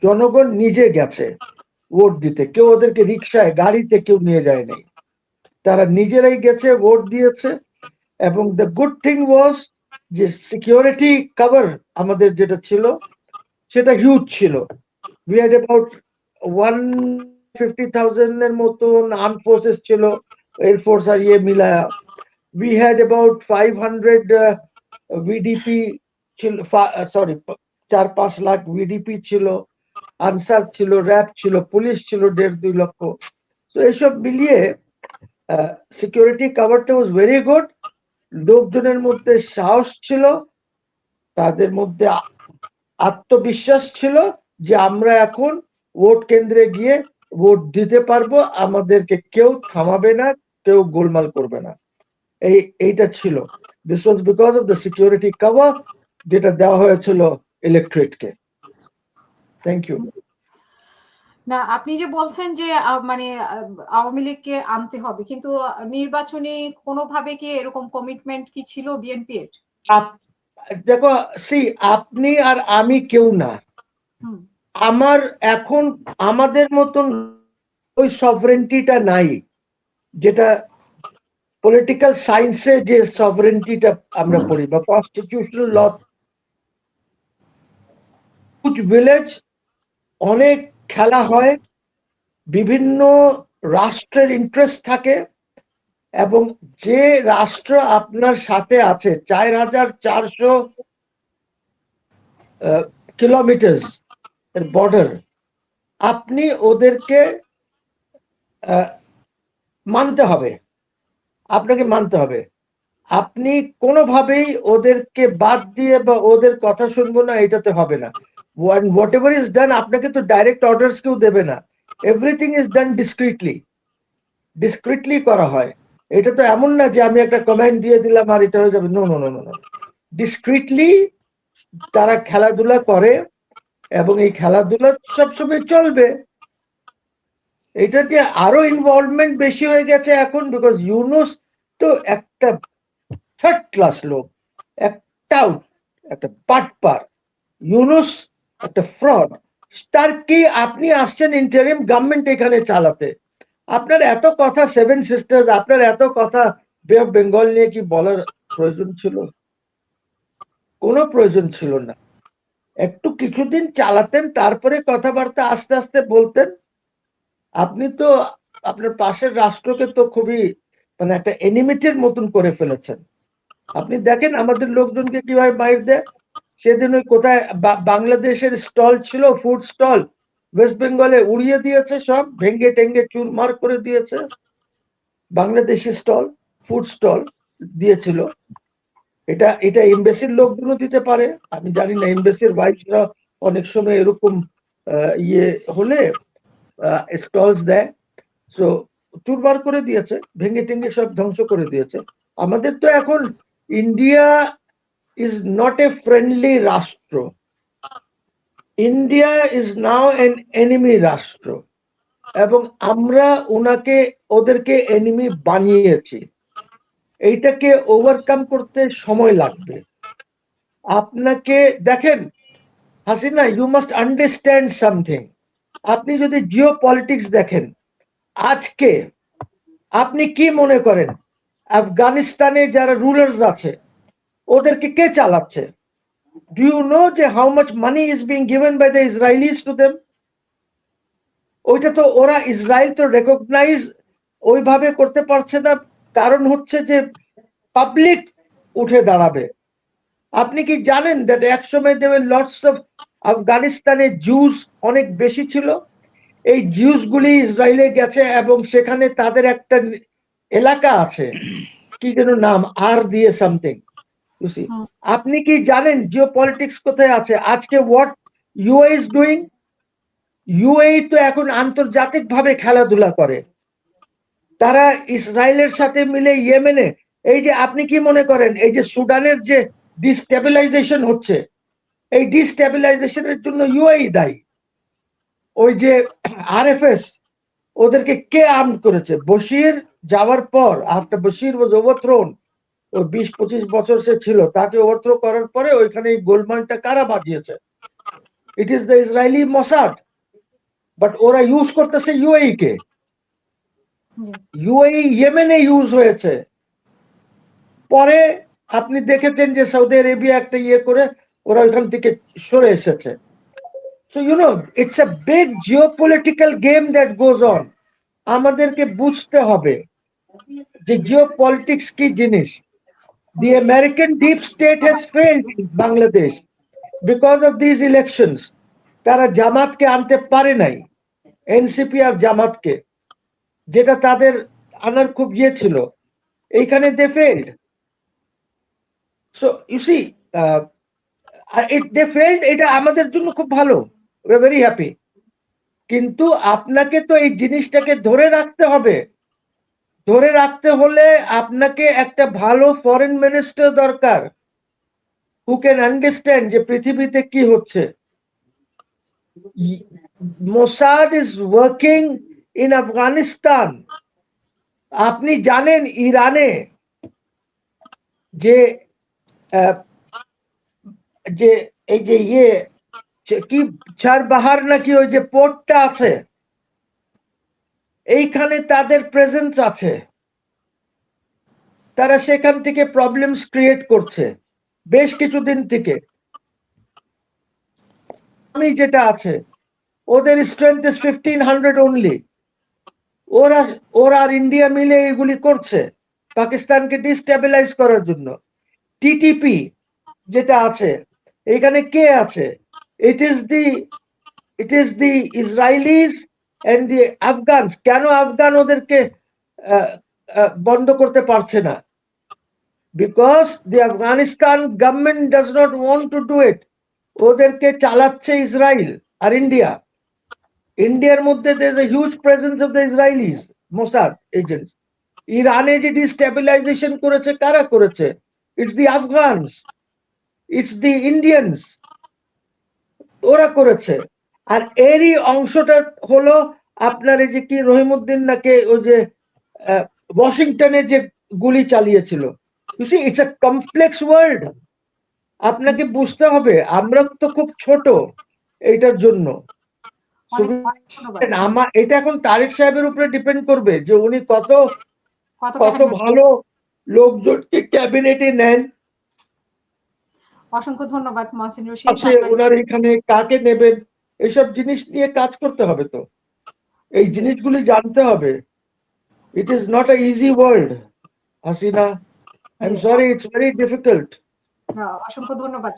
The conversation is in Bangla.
জনগণ নিজে গেছে ভোট দিতে, কেউ ওদেরকে রিক্সায় গাড়িতে কেউ নিয়ে যায় নাই, তারা নিজেরাই গেছে ভোট দিয়েছে। এবং দ্য গুড থিং ওয়াজ যে সিকিউরিটি কভার আমাদের যেটা ছিল সেটা হিউজ ছিল। উই হ্যাড অ্যাবাউট 150,000 এর মতন আর্ম ফোর্সেস ছিল, এয়ারফোর্স আর ইয়ে মিলায়া। উই হ্যাড অ্যাবাউট 500 ভিডিপি ছিল, সরি 4-5 লাখ ভিডিপি ছিল, আনসার ছিল, র্যাব ছিল, পুলিশ ছিল 1.5-2 লক্ষ। তো এইসব মিলিয়ে সিকিউরিটি কভারটা ওয়াজ ভেরি গুড। লোকজনের মধ্যে সাহস ছিল, তাদের মধ্যে আত্মবিশ্বাস ছিল যে আমরা এখন ভোট কেন্দ্রে গিয়ে ভোট দিতে পারবো, আমাদেরকে কেউ থামাবে না, কেউ গোলমাল করবে না। এইটা ছিল। This was because of the security cover যেটা দেওয়া হয়েছিল ইলেকট্রেটকে। Thank you. না, আপনি যে বলছেন যে মানে আওয়ামী লীগকে আনতে হবে, কিন্তু নির্বাচনী কোনোভাবে কি এরকম কমিটমেন্ট কি ছিল বিএনপি এর? দেখো আপনি আর আমি কেউ না, আমার এখন আমাদের মতন ওই সভরেন্টিটা নাই, যেটা পলিটিক্যাল সায়েন্সে যে সভরেন্টিটা আমরা পড়ি বা কনস্টিটিউশনাল ল। ভিলেজ অনেক খেলা হয়, বিভিন্ন রাষ্ট্রের ইন্টারেস্ট থাকে, এবং যে রাষ্ট্র আপনার সাথে আছে 4,400 কিলোমিটার বর্ডার, আপনি ওদেরকে মানতে হবে, আপনাকে মানতে হবে। আপনি কোনোভাবেই ওদেরকে বাদ দিয়ে বা ওদের কথা শুনবো না, এটাতে হবে না। হোয়াট এভার ইজ ডান, আপনাকে তো ডাইরেক্ট অর্ডার্স কেউ দেবে না, এভরিথিং ইজ ডান ডিসক্রিটলি করা হয়। এটা তো এমন না যে আমি একটা কমান্ড দিয়ে দিলাম আর এটা হয়ে যাবে, নো নো নো নো, ডিসক্রিটলি তারা খেলাধুলা করে, এবং এই খেলাধুলা সবসময় চলবে। এটাতে আরো ইনভলভমেন্ট বেশি হয়ে গেছে এখন, বিকজ ইউনুস তো একটা থার্ড ক্লাস লোক, একটা পাটপার। ইউনুস একটা ফ্রড। তার কি আপনি আসছেন ইন্টারিম গভর্নমেন্ট এখানে চালাতে, আপনার এত কথা সেভেন সিস্টার্স, আপনার এত কথা বে অফ বেঙ্গল নিয়ে কি বলার প্রয়োজন ছিল? কোনো প্রয়োজন ছিল না। একটু কিছুদিন চালাতেন, তারপরে কথাবার্তা আস্তে আস্তে বলতেন। আপনি তো আপনার পাশের রাষ্ট্রকে তো খুবই মানে একটা এনিমিটির মতন করে ফেলেছেন। আপনি দেখেন আমাদের লোকজনকে কিভাবে বাইর দেয়। সেদিন ওই কোথায় বাংলাদেশের স্টল ছিল, ফুড স্টল, ওয়েস্ট বেঙ্গলে উড়িয়ে দিয়েছে, সব ভেঙ্গে টেঙ্গে চুরমার করে দিয়েছে। বাংলাদেশি স্টল, ফুড স্টল দিয়েছিল। এটা এমবেসির লোকগুলো দিতে পারে, আমি জানি না। এমবেসির ভাইসরা অনেক সময় এরকম ইয়ে হলে স্টলস দেয়। সো চুরমার করে দিয়েছে, ভেঙ্গে টেঙ্গে সব ধ্বংস করে দিয়েছে। আমাদের তো এখন India is not a friendly রাষ্ট্র, India is now an enemy রাষ্ট্র, এবং আমরা ওদেরকে এনিমি বানিয়েছি। এইটাকে ওভারকাম করতে সময় লাগবে। আপনাকে দেখেন Hasina, you must understand something. আপনি যদি জিও পলিটিক্স দেখেন আজকে, আপনি কি মনে করেন আফগানিস্তানে যারা রুলার্স আছে ওদেরকে কে চালাচ্ছে? Do you know যে how much money is being given by the Israelis to them? ওইটা তো ওরা ইসরায়েল তো রেকগনাইজ ওইভাবে করতে পারছে না, কারণ হচ্ছে যে পাবলিক উঠে দাঁড়াবে। আপনি কি জানেন দ্যাট একসময় দেবে লটস অফ আফগানিস্তানে জুস অনেক বেশি ছিল, এই জিউস গুলি ইসরায়েলে গেছে, এবং সেখানে তাদের একটা এলাকা আছে, কি যেন নাম, আর দিয়ে সামথিং। আপনি কি জানেন জিও পলিটিক্স কোথায় আছে আজকে? What UA is doing? UAE তো এখন আন্তর্জাতিক ভাবে খেলাধুলা করে। তারা ইসরায়েলের সাথে মিলে ইয়েমেনে, এই যে আপনি কি মনে করেন এই যে সুদানের যে ডিস্টেবিলাইজেশন হচ্ছে, এই ডিস্টেবিলাইজেশনের জন্য ইউএই দায়ী। ওই যে আরএফএস, ওদেরকে কে আর্ম করেছে? বশির যাওয়ার পর, আফটার বশির ওয়াজ ওভারথ্রোন, ওই 20-25 বছর সে ছিল, তাকে ওভারথ্রো করার পরে ওইখানে এই গোলমালটা কারা বাজিয়েছে? It is the Israeli Mossad, but ওরা ইউজ করতেছে ইউএই কে। জি। ইউএই ইয়েমেনে ইউজ হয়েছে, পরে আপনি দেখেছেন যে সৌদি আরবিয়া একটা ইয়ে করে ওরা ওইখান থেকে সরে এসেছে। So you know it's a big geopolitical game that goes on. আমাদেরকে বুঝতে হবে যে জিওপলিটিক্স কি জিনিস। The American deep state has failed in Bangladesh because of these elections. তারা জামাতকে আনতে পারে নাই, এনসিপি আর জামাতকে, যেটা তাদের আনার খুব ইয়ে ছিল, এইখানে they failed. So you see they failed, এটা আমাদের জন্য খুব ভালো, উই আর ভেরি হ্যাপি। কিন্তু আপনাকে তো এই জিনিসটাকে ধরে রাখতে হবে। ধরে রাখতে হলে আপনাকে একটা ভালো ফরেন মিনিস্টার দরকার, who can understand যে পৃথিবীতে কি হচ্ছে। Mossad is working in Afghanistan. আপনি জানেন ইরানে যে যে এই যে ইয়ে কি চারবাহার নাকি ওই যে পোর্টটা আছে, এইখানে তাদের প্রেজেন্স আছে। তারা সেখান থেকে প্রবলেমস ক্রিয়েট করছে বেশ কিছুদিন থেকে। আমি যেটা আছে, ওদের স্ট্রেংথ ইজ 1500 অনলি। ওরা আর ইন্ডিয়া মিলে এগুলি করছে পাকিস্তানকে ডিস্টেবিলাইজ করার জন্য। টিটিপি যেটা আছে, এখানে কে আছে? It is the Israelis and the Afghans. কেন আফগান ওদেরকে বন্ধ করতে পারছে না? Because the Afghanistan government does not want to do it. ওদেরকে চালাচ্ছে ইসরায়েল আর ইন্ডিয়া। ইন্ডিয়ার মধ্যে there is a huge presence of the Israelis Mossad agents. ইরানে যে ডিস্টেবিলাইজেশন করেছে, কারা করেছে? It's the আফগানস, it's the Indians, ওরা করেছে। আর এরই অংশটা হলো আপনার এই যে কি রহিমউদ্দিন নাকি ওই যে ওয়াশিংটনে যে গুলি চালিয়েছিল। You see it's a complex world. আপনাকে বুঝতে হবে, আমরা তো খুব ছোট এইটার জন্য। এটা এখন তারেক সাহেবের উপরে ডিপেন্ড করবে যে উনি কত ভালো লোকজনকে ক্যাবিনেটে নেন। অসংখ্য ধন্যবাদ মহসিন রশিদ। ওনার এখানে কাকে নেবেন, এইসব জিনিস নিয়ে কাজ করতে হবে। তো এই জিনিসগুলি জানতে হবে। It is not a easy world Hasina. I am sorry, it's very difficult. অসংখ্য ধন্যবাদ।